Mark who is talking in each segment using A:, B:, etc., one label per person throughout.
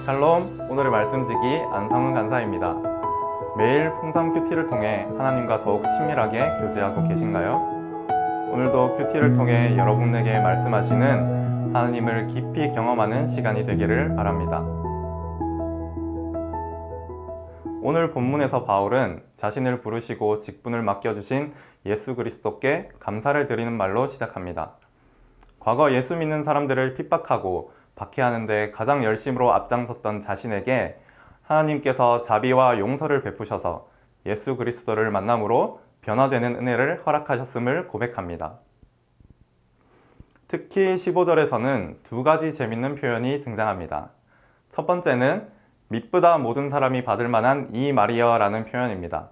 A: 샬롬, 오늘의 말씀지기 안성훈 간사입니다. 매일 풍성 큐티를 통해 하나님과 더욱 친밀하게 교제하고 계신가요? 오늘도 큐티를 통해 여러분에게 말씀하시는 하나님을 깊이 경험하는 시간이 되기를 바랍니다. 오늘 본문에서 바울은 자신을 부르시고 직분을 맡겨주신 예수 그리스도께 감사를 드리는 말로 시작합니다. 과거 예수 믿는 사람들을 핍박하고 박해하는 데 가장 열심으로 앞장섰던 자신에게 하나님께서 자비와 용서를 베푸셔서 예수 그리스도를 만남으로 변화되는 은혜를 허락하셨음을 고백합니다. 특히 15절에서는 두 가지 재밌는 표현이 등장합니다. 첫 번째는 미쁘다 모든 사람이 받을 만한 이 말이여 라는 표현입니다.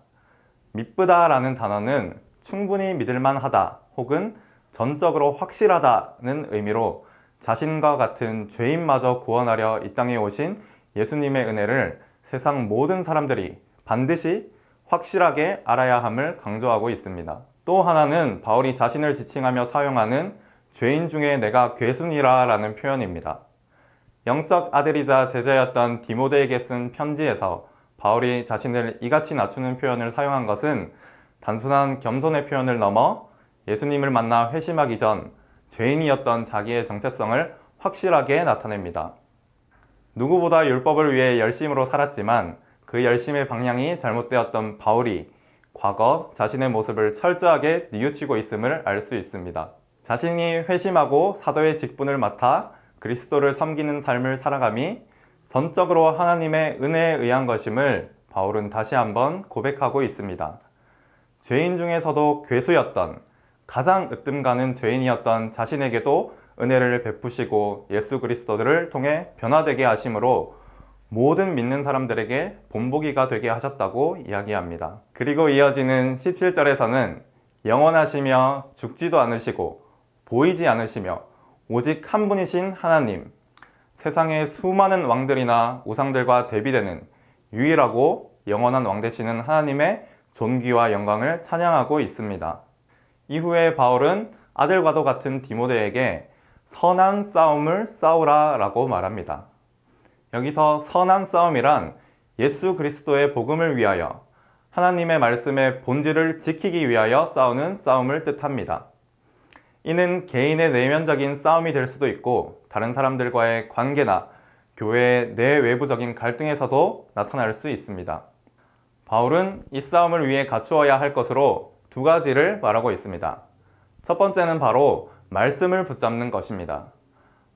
A: 미쁘다 라는 단어는 충분히 믿을만 하다 혹은 전적으로 확실하다는 의미로 자신과 같은 죄인마저 구원하려 이 땅에 오신 예수님의 은혜를 세상 모든 사람들이 반드시 확실하게 알아야 함을 강조하고 있습니다. 또 하나는 바울이 자신을 지칭하며 사용하는 죄인 중에 내가 괴순이라 라는 표현입니다. 영적 아들이자 제자였던 디모데에게 쓴 편지에서 바울이 자신을 이같이 낮추는 표현을 사용한 것은 단순한 겸손의 표현을 넘어 예수님을 만나 회심하기 전 죄인이었던 자기의 정체성을 확실하게 나타냅니다. 누구보다 율법을 위해 열심으로 살았지만 그 열심의 방향이 잘못되었던 바울이 과거 자신의 모습을 철저하게 뉘우치고 있음을 알 수 있습니다. 자신이 회심하고 사도의 직분을 맡아 그리스도를 섬기는 삶을 살아감이 전적으로 하나님의 은혜에 의한 것임을 바울은 다시 한번 고백하고 있습니다. 죄인 중에서도 괴수였던 가장 으뜸가는 죄인이었던 자신에게도 은혜를 베푸시고 예수 그리스도를 통해 변화되게 하심으로 모든 믿는 사람들에게 본보기가 되게 하셨다고 이야기합니다. 그리고 이어지는 17절에서는 영원하시며 죽지도 않으시고 보이지 않으시며 오직 한 분이신 하나님, 세상의 수많은 왕들이나 우상들과 대비되는 유일하고 영원한 왕 되시는 하나님의 존귀와 영광을 찬양하고 있습니다. 이후에 바울은 아들과도 같은 디모데에게 선한 싸움을 싸우라 라고 말합니다. 여기서 선한 싸움이란 예수 그리스도의 복음을 위하여 하나님의 말씀의 본질을 지키기 위하여 싸우는 싸움을 뜻합니다. 이는 개인의 내면적인 싸움이 될 수도 있고 다른 사람들과의 관계나 교회의 내외부적인 갈등에서도 나타날 수 있습니다. 바울은 이 싸움을 위해 갖추어야 할 것으로 두 가지를 말하고 있습니다. 첫 번째는 바로 말씀을 붙잡는 것입니다.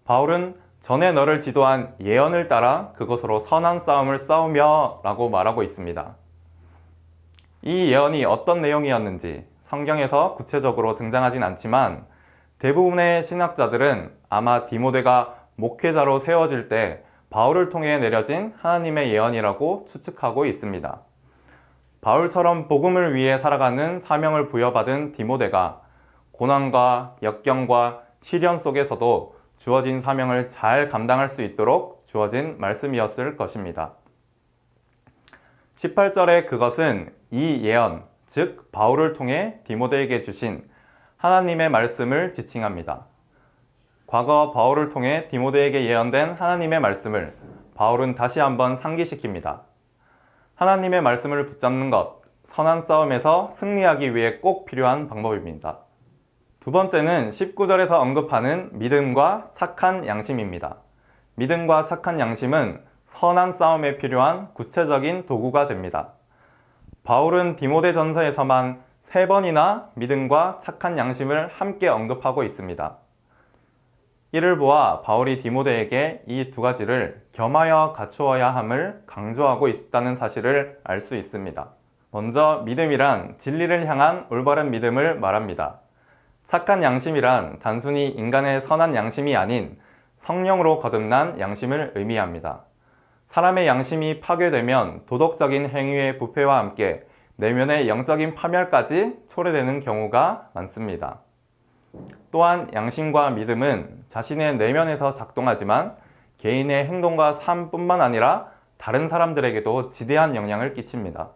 A: 바울은 전에 너를 지도한 예언을 따라 그것으로 선한 싸움을 싸우며 라고 말하고 있습니다. 이 예언이 어떤 내용이었는지 성경에서 구체적으로 등장하진 않지만 대부분의 신학자들은 아마 디모데가 목회자로 세워질 때 바울을 통해 내려진 하나님의 예언이라고 추측하고 있습니다. 바울처럼 복음을 위해 살아가는 사명을 부여받은 디모데가 고난과 역경과 시련 속에서도 주어진 사명을 잘 감당할 수 있도록 주어진 말씀이었을 것입니다. 18절에 그것은 이 예언, 즉 바울을 통해 디모데에게 주신 하나님의 말씀을 지칭합니다. 과거 바울을 통해 디모데에게 예언된 하나님의 말씀을 바울은 다시 한번 상기시킵니다. 하나님의 말씀을 붙잡는 것, 선한 싸움에서 승리하기 위해 꼭 필요한 방법입니다. 두 번째는 19절에서 언급하는 믿음과 착한 양심입니다. 믿음과 착한 양심은 선한 싸움에 필요한 구체적인 도구가 됩니다. 바울은 디모데 전서에서만 3번이나 믿음과 착한 양심을 함께 언급하고 있습니다. 이를 보아 바울이 디모데에게 이 두 가지를 겸하여 갖추어야 함을 강조하고 있다는 사실을 알 수 있습니다. 먼저 믿음이란 진리를 향한 올바른 믿음을 말합니다. 착한 양심이란 단순히 인간의 선한 양심이 아닌 성령으로 거듭난 양심을 의미합니다. 사람의 양심이 파괴되면 도덕적인 행위의 부패와 함께 내면의 영적인 파멸까지 초래되는 경우가 많습니다. 또한 양심과 믿음은 자신의 내면에서 작동하지만 개인의 행동과 삶뿐만 아니라 다른 사람들에게도 지대한 영향을 끼칩니다.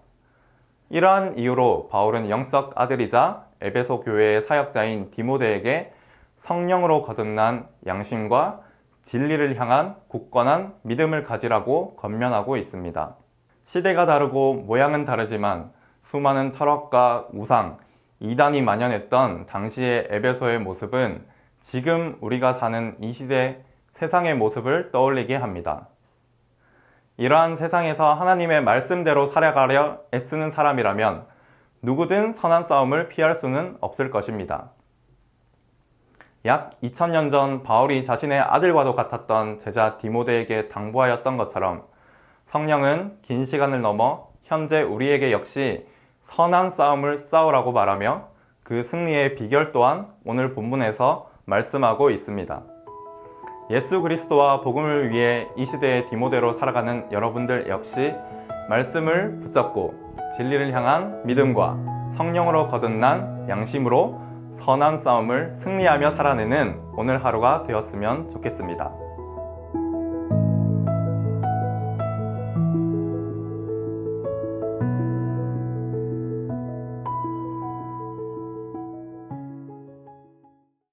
A: 이러한 이유로 바울은 영적 아들이자 에베소 교회의 사역자인 디모데에게 성령으로 거듭난 양심과 진리를 향한 굳건한 믿음을 가지라고 권면하고 있습니다. 시대가 다르고 모양은 다르지만 수많은 철학과 우상, 이단이 만연했던 당시의 에베소의 모습은 지금 우리가 사는 이 시대 세상의 모습을 떠올리게 합니다. 이러한 세상에서 하나님의 말씀대로 살아가려 애쓰는 사람이라면 누구든 선한 싸움을 피할 수는 없을 것입니다. 약 2000년 전 바울이 자신의 아들과도 같았던 제자 디모데에게 당부하였던 것처럼 성령은 긴 시간을 넘어 현재 우리에게 역시 선한 싸움을 싸우라고 말하며 그 승리의 비결 또한 오늘 본문에서 말씀하고 있습니다. 예수 그리스도와 복음을 위해 이 시대의 디모데로 살아가는 여러분들 역시 말씀을 붙잡고 진리를 향한 믿음과 성령으로 거듭난 양심으로 선한 싸움을 승리하며 살아내는 오늘 하루가 되었으면 좋겠습니다.